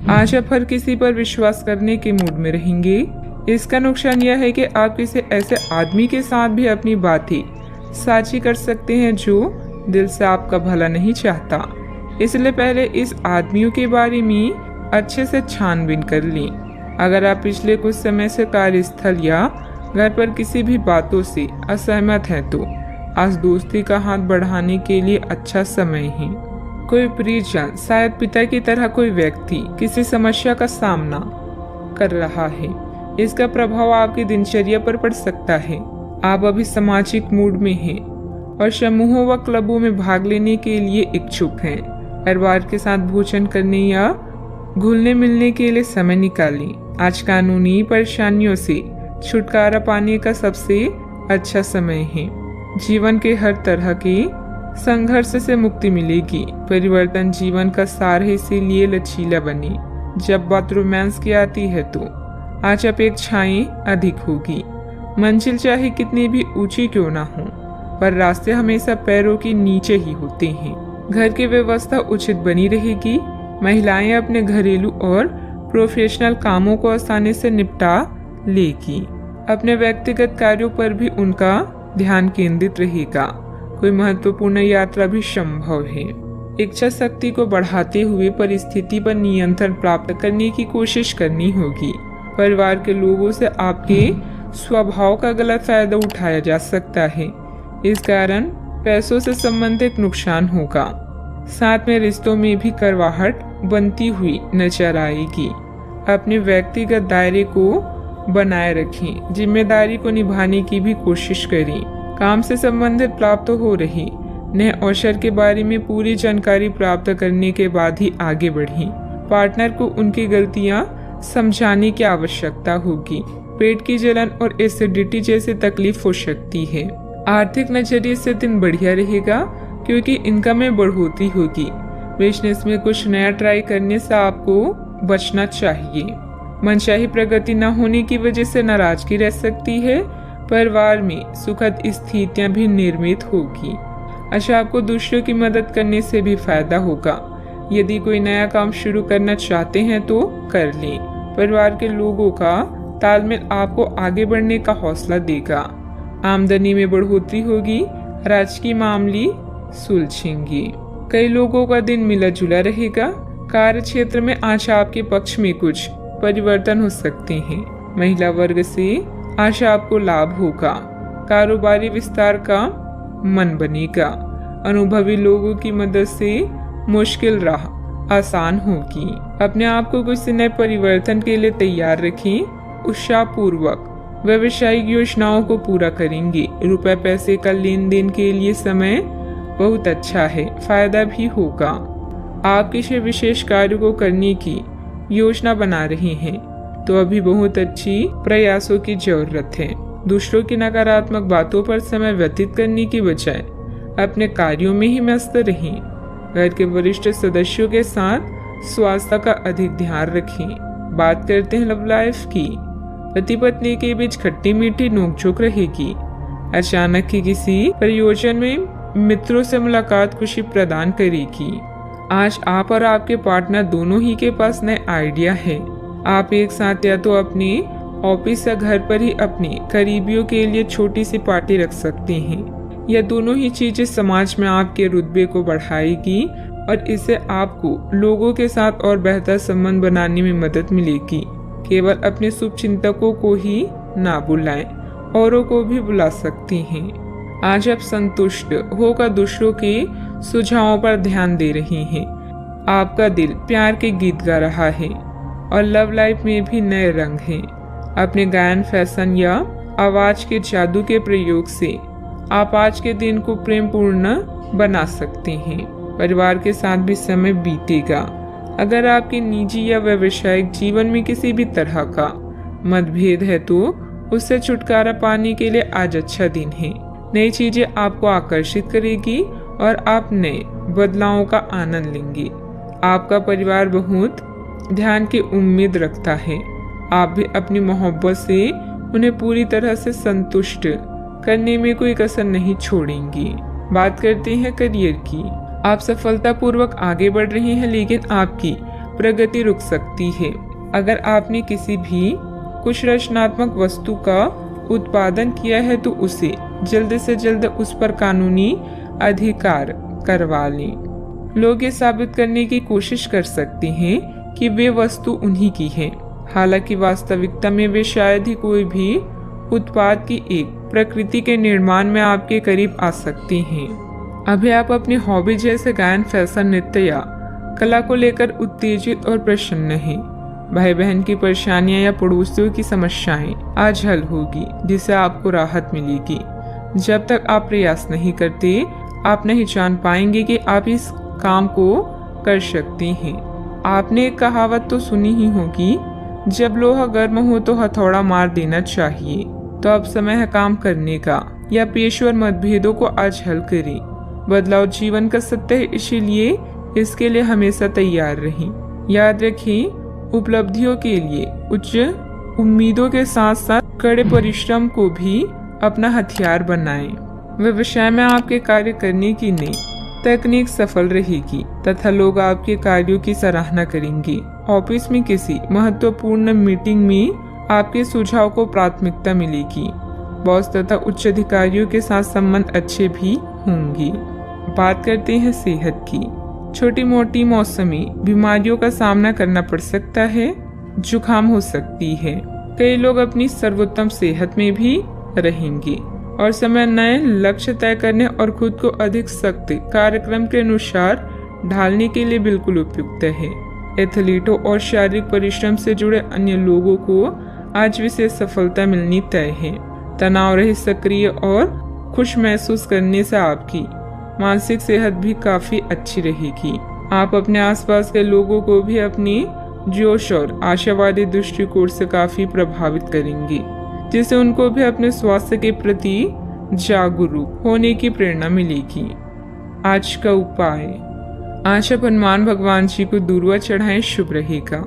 आज आप हर किसी पर विश्वास करने के मूड में रहेंगे। इसका नुकसान यह है कि आप किसी ऐसे आदमी के साथ भी अपनी बातें साझी कर सकते हैं जो दिल से आपका भला नहीं चाहता। इसलिए पहले इस आदमियों के बारे में अच्छे से छानबीन कर लें। अगर आप पिछले कुछ समय से कार्यस्थल या घर पर किसी भी बातों से असहमत हैं तो आज दोस्ती का हाथ बढ़ाने के लिए अच्छा समय है। कोई परिजन, शायद पिता की तरह कोई व्यक्ति किसी समस्या का सामना कर रहा है। इसका प्रभाव आपकी दिनचर्या पर पड़ सकता है। आप अभी सामाजिक मूड में हैं और समूहों व क्लबों में भाग लेने के लिए इच्छुक हैं। परिवार के साथ भोजन करने या घुलने मिलने के लिए समय निकालें। आज कानूनी परेशानियों से छुटकारा पाने का सबसे अच्छा समय है। जीवन के हर तरह के संघर्ष से मुक्ति मिलेगी। परिवर्तन जीवन का सार है, इसीलिए लचीला बने। जब बात रोमांस की आती है तो आज अपेक्षाएं अधिक होगी। मंजिल चाहे कितनी भी ऊंची क्यों ना हो, पर रास्ते हमेशा पैरों के नीचे ही होते हैं। घर की व्यवस्था उचित बनी रहेगी। महिलाएं अपने घरेलू और प्रोफेशनल कामों को आसानी से निपटा लेगी। अपने व्यक्तिगत कार्यों पर भी उनका ध्यान केंद्रित रहेगा। कोई महत्वपूर्ण यात्रा भी संभव है। इच्छा शक्ति को बढ़ाते हुए परिस्थिति पर नियंत्रण प्राप्त करने की कोशिश करनी होगी। परिवार के लोगों से आपके स्वभाव का गलत फायदा उठाया जा सकता है। इस कारण पैसों से संबंधित नुकसान होगा। साथ में रिश्तों में भी करवाहट बनती हुई नजर आएगी। अपने व्यक्तिगत दायरे को बनाए रखें। जिम्मेदारी को निभाने की भी कोशिश करें। काम से संबंधित प्राप्त हो रही नए अवसर के बारे में पूरी जानकारी प्राप्त करने के बाद ही आगे बढ़ें। पार्टनर को उनकी गलतियां समझाने की आवश्यकता होगी। पेट की जलन और एसिडिटी जैसी तकलीफ हो सकती है। आर्थिक नजरिए से दिन बढ़िया रहेगा क्योंकि इनकम में बढ़ोतरी होगी। बिजनेस में कुछ नया ट्राई करने से आपको बचना चाहिए। मनचाही प्रगति न होने की वजह से नाराजगी रह सकती है। परिवार में सुखद स्थितियां भी निर्मित होगी। अच्छा, आपको दूसरों की मदद करने से भी फायदा होगा। यदि कोई नया काम शुरू करना चाहते हैं तो कर लें। परिवार के लोगों का तालमेल आपको आगे बढ़ने का हौसला देगा। आमदनी में बढ़ोतरी होगी। राजकीय मामले सुलझेंगे। कई लोगों का दिन मिला जुला रहेगा। कार्य क्षेत्र में आज आपके पक्ष में कुछ परिवर्तन हो सकते हैं। महिला वर्ग से आज आपको लाभ होगा। कारोबारी विस्तार का मन बनेगा। अनुभवी लोगों की मदद से मुश्किल राह आसान होगी। अपने आप को कुछ नए परिवर्तन के लिए तैयार रखें। उत्साहपूर्वक व्यावसायिक योजनाओं को पूरा करेंगे। रुपए पैसे का लेन देन के लिए समय बहुत अच्छा है। फायदा भी होगा। आप किसी विशेष कार्य को करने की योजना बना रहे हैं तो अभी बहुत अच्छी प्रयासों की जरूरत है। दूसरों की नकारात्मक बातों पर समय व्यतीत करने की बजाय अपने कार्यों में ही मस्त रहें। घर के वरिष्ठ सदस्यों के साथ स्वास्थ्य का अधिक ध्यान रखें। बात करते हैं लव लाइफ की। पति पत्नी के बीच खट्टी मीठी नोकझोंक रहेगी। अचानक ही किसी प्रयोजन में मित्रों से मुलाकात खुशी प्रदान करेगी। आज आप और आपके पार्टनर दोनों ही के पास नए आइडिया है। आप एक साथ या तो अपने ऑफिस या घर पर ही अपने करीबियों के लिए छोटी सी पार्टी रख सकते हैं। यह दोनों ही चीजें समाज में आपके रुतबे को बढ़ाएगी और इससे आपको लोगों के साथ और बेहतर संबंध बनाने में मदद मिलेगी। केवल अपने शुभ चिंतकों को ही ना बुलाएं, औरों को भी बुला सकते हैं। आज आप संतुष्ट होकर दूसरों के सुझावों पर ध्यान दे रहे हैं। आपका दिल प्यार के गीत गा रहा है और लव लाइफ में भी नए रंग हैं। अपने गायन, फैशन या आवाज के जादू के प्रयोग से आप आज के दिन को प्रेमपूर्ण बना सकते हैं। परिवार के साथ भी समय बीतेगा। अगर आपके निजी या व्यावसायिक जीवन में किसी भी तरह का मतभेद है तो उससे छुटकारा पाने के लिए आज अच्छा दिन है। नई चीजें आपको आकर्षित करेगी और आप नए बदलावों का आनंद लेंगे। आपका परिवार बहुत ध्यान की उम्मीद रखता है। आप भी अपनी मोहब्बत से उन्हें पूरी तरह से संतुष्ट करने में कोई कसर नहीं छोड़ेंगी। बात करते हैं करियर की। आप सफलतापूर्वक आगे बढ़ रहे हैं, लेकिन आपकी प्रगति रुक सकती है। अगर आपने किसी भी कुछ रचनात्मक वस्तु का उत्पादन किया है तो उसे जल्द से जल्द उस पर कानूनी अधिकार करवा लें। लोग ये साबित करने की कोशिश कर सकते हैं कि वे वस्तु उन्हीं की है, हालांकि वास्तविकता में वे शायद ही कोई भी उत्पाद की एक प्रकृति के निर्माण में आपके करीब आ सकते हैं। अभी आप अपनी हॉबी जैसे गायन, फैशन, नृत्य या कला को लेकर उत्तेजित और प्रसन्न हैं। भाई बहन की परेशानियां या पड़ोसियों की समस्याएं आज हल होगी, जिससे आपको राहत मिलेगी। जब तक आप प्रयास नहीं करते, आप नहीं जान पाएंगे कि आप इस काम को कर सकते हैं। आपने एक कहावत तो सुनी ही होगी, जब लोहा गर्म हो तो हथौड़ा मार देना चाहिए। तो अब समय है काम करने का, या पेशेवर मतभेदों को आज हल करें। बदलाव जीवन का सत्य है, इसीलिए इसके लिए हमेशा तैयार रहें। याद रखें, उपलब्धियों के लिए उच्च उम्मीदों के साथ साथ कड़े परिश्रम को भी अपना हथियार बनाएं। व्यवसाय में आपके कार्य करने की नई तकनीक सफल रहेगी तथा लोग आपके कार्यों की सराहना करेंगे। ऑफिस में किसी महत्वपूर्ण मीटिंग में आपके सुझाव को प्राथमिकता मिलेगी। बॉस तथा उच्च अधिकारियों के साथ संबंध अच्छे भी होंगे। बात करते हैं सेहत की। छोटी मोटी मौसमी बीमारियों का सामना करना पड़ सकता है, जुकाम हो सकती है। कई लोग अपनी सर्वोत्तम सेहत में भी रहेंगे और समय नए लक्ष्य तय करने और खुद को अधिक सख्त कार्यक्रम के अनुसार ढालने के लिए बिल्कुल उपयुक्त है। एथलीटों और शारीरिक परिश्रम से जुड़े अन्य लोगों को आज विशेष सफलता मिलनी तय है। तनाव रहित, सक्रिय और खुश महसूस करने से आपकी मानसिक सेहत भी काफी अच्छी रहेगी। आप अपने आसपास के लोगों को भी अपनी जोश और आशावादी दृष्टिकोण से काफी प्रभावित करेंगे, जिससे उनको भी अपने स्वास्थ्य के प्रति जागरूक होने की प्रेरणा मिलेगी। आज का उपाय, आज आप हनुमान भगवान जी को दूर्वा चढ़ाएं, शुभ रहेगा।